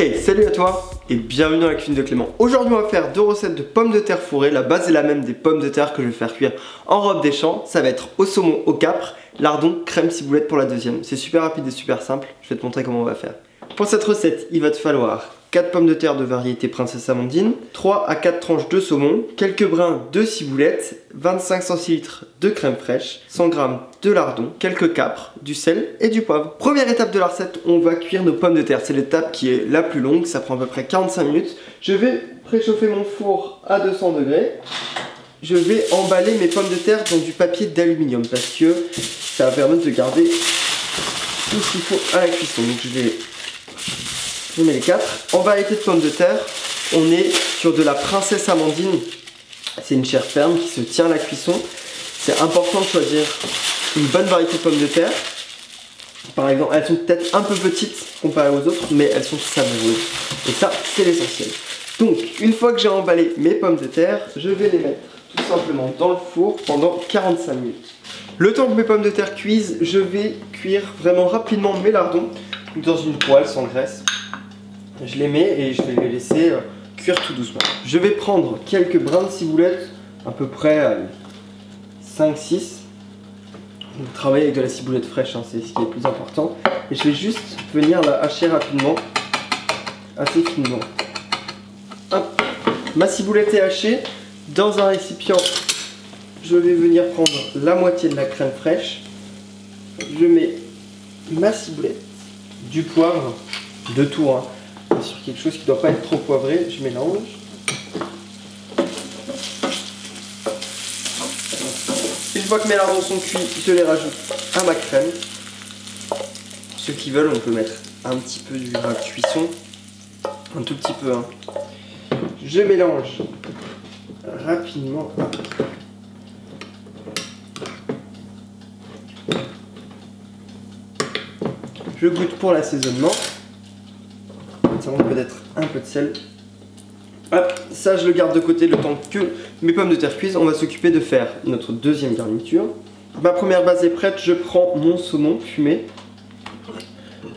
Hey, salut à toi et bienvenue dans la cuisine de Clément. Aujourd'hui on va faire deux recettes de pommes de terre fourrées. La base est la même des pommes de terre que je vais faire cuire en robe des champs. Ça va être au saumon, au capre, lardon, crème ciboulette pour la deuxième. C'est super rapide et super simple, je vais te montrer comment on va faire. Pour cette recette, il va te falloir 4 pommes de terre de variété princesse Amandine, 3 à 4 tranches de saumon, quelques brins de ciboulette, 25 centilitres de crème fraîche, 100 g de lardon, quelques capres, du sel et du poivre. Première étape de la recette, on va cuire nos pommes de terre. C'est l'étape qui est la plus longue, ça prend à peu près 45 minutes. Je vais préchauffer mon four à 200 degrés. Je vais emballer mes pommes de terre dans du papier d'aluminium parce que ça va permettre de garder tout ce qu'il faut à la cuisson. Donc je mets les 4. En variété de pommes de terre, on est sur de la princesse Amandine. C'est une chair ferme qui se tient à la cuisson. C'est important de choisir une bonne variété de pommes de terre. Par exemple, elles sont peut-être un peu petites comparées aux autres, mais elles sont savoureuses. Et ça, c'est l'essentiel. Donc, une fois que j'ai emballé mes pommes de terre, je vais les mettre tout simplement dans le four pendant 45 minutes. Le temps que mes pommes de terre cuisent, je vais cuire vraiment rapidement mes lardons dans une poêle sans graisse. Je les mets et je vais les laisser cuire tout doucement. Je vais prendre quelques brins de ciboulette, à peu près 5-6. Travailler avec de la ciboulette fraîche, hein, c'est ce qui est le plus important. Et je vais juste venir la hacher rapidement, assez finement. Hop. Ma ciboulette est hachée. Dans un récipient, je vais venir prendre la moitié de la crème fraîche. Je mets ma ciboulette, du poivre, de tout, hein. Sur quelque chose qui ne doit pas être trop poivré, je mélange. Une fois que mes lardons sont cuits, je les rajoute à ma crème. Ceux qui veulent, on peut mettre un petit peu du gras de cuisson, un tout petit peu, hein. Je mélange rapidement. Je goûte pour l'assaisonnement. Ça manque peut-être un peu de sel. Hop, ça je le garde de côté le temps que mes pommes de terre cuisent. On va s'occuper de faire notre deuxième garniture. Ma première base est prête, je prends mon saumon fumé.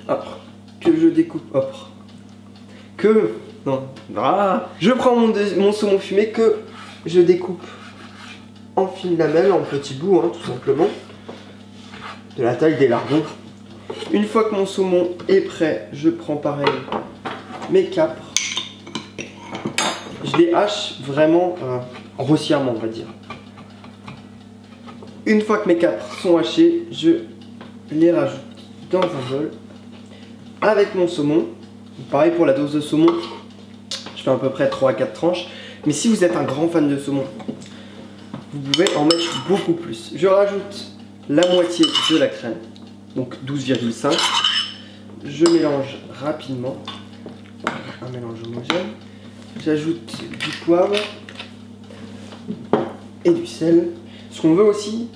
Hop, que je découpe. Hop. Je prends mon saumon fumé que je découpe en fines lamelles, en petits bouts, hein, tout simplement. De la taille des lardons. Une fois que mon saumon est prêt, je prends pareil mes capres. Je les hache vraiment grossièrement, on va dire. Une fois que mes capres sont hachés, je les rajoute dans un bol avec mon saumon. Pareil pour la dose de saumon, je fais à peu près 3 à 4 tranches. Mais si vous êtes un grand fan de saumon, vous pouvez en mettre beaucoup plus. Je rajoute la moitié de la crème, donc 12,5. Je mélange rapidement. Un mélange homogène. J'ajoute du poivre et du sel. Ce qu'on veut aussi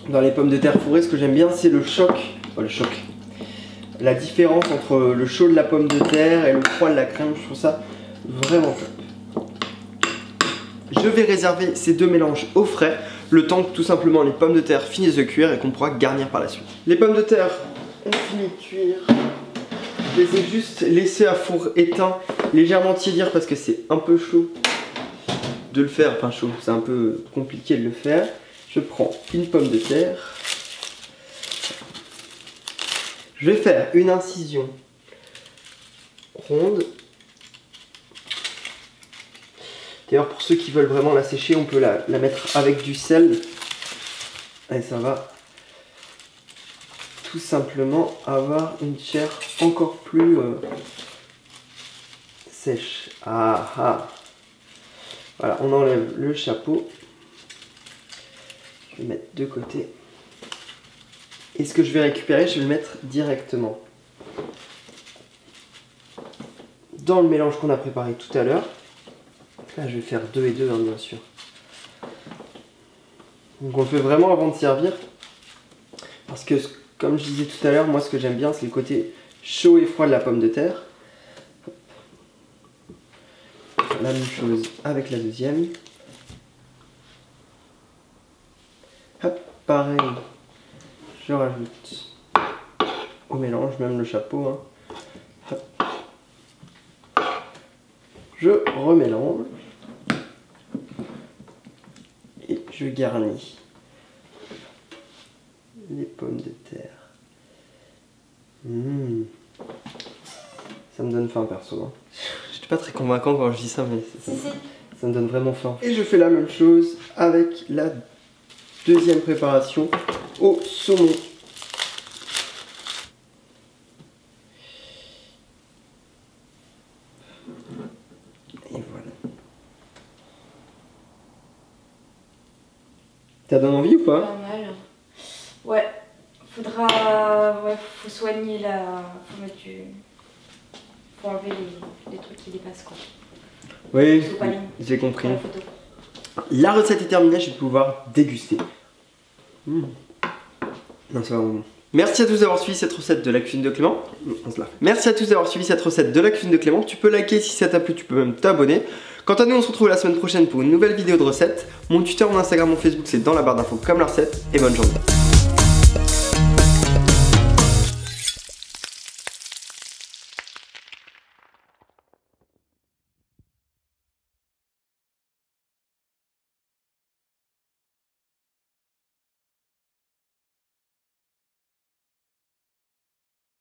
dans les pommes de terre fourrées, ce que j'aime bien, c'est le choc. La différence entre le chaud de la pomme de terre et le froid de la crème, je trouve ça vraiment top. Je vais réserver ces deux mélanges au frais, le temps que tout simplement les pommes de terre finissent de cuire et qu'on pourra garnir par la suite. Les pommes de terre ont fini de cuire. Je les ai juste laissés à four éteint, légèrement tiédir parce que c'est un peu chaud de le faire. Enfin chaud, c'est un peu compliqué de le faire. Je prends une pomme de terre. Je vais faire une incision ronde. D'ailleurs, pour ceux qui veulent vraiment la sécher, on peut la mettre avec du sel. Et ça va tout simplement avoir une chair encore plus sèche. Voilà, on enlève le chapeau. Je vais mettre de côté. Et ce que je vais récupérer, je vais le mettre directement dans le mélange qu'on a préparé tout à l'heure. Là, je vais faire 2 et 2, hein, bien sûr. Donc on le fait vraiment avant de servir. Parce que, comme je disais tout à l'heure, moi ce que j'aime bien, c'est le côté chaud et froid de la pomme de terre. La même chose avec la deuxième. Hop, pareil. Je rajoute au mélange, même le chapeau, hein. je remélange et je garnis les pommes de terre. Ça me donne faim perso. Hein. Je suis pas très convaincant quand je dis ça, mais ça me donne vraiment faim. Et je fais la même chose avec la deuxième préparation au saumon. Et voilà. T'as donné envie ou pas? Pas mal. Ouais. Faut soigner la... Faut enlever les trucs qui dépassent quoi. Oui, j'ai compris. La recette est terminée, je vais pouvoir déguster. Non, ça va bon. Merci à tous d'avoir suivi cette recette de la cuisine de Clément. Merci à tous d'avoir suivi cette recette de la cuisine de Clément. Tu peux liker si ça t'a plu, tu peux même t'abonner. Quant à nous, on se retrouve la semaine prochaine pour une nouvelle vidéo de recette. Mon Twitter, mon Instagram, mon Facebook, c'est dans la barre d'infos comme la recette. Et bonne journée.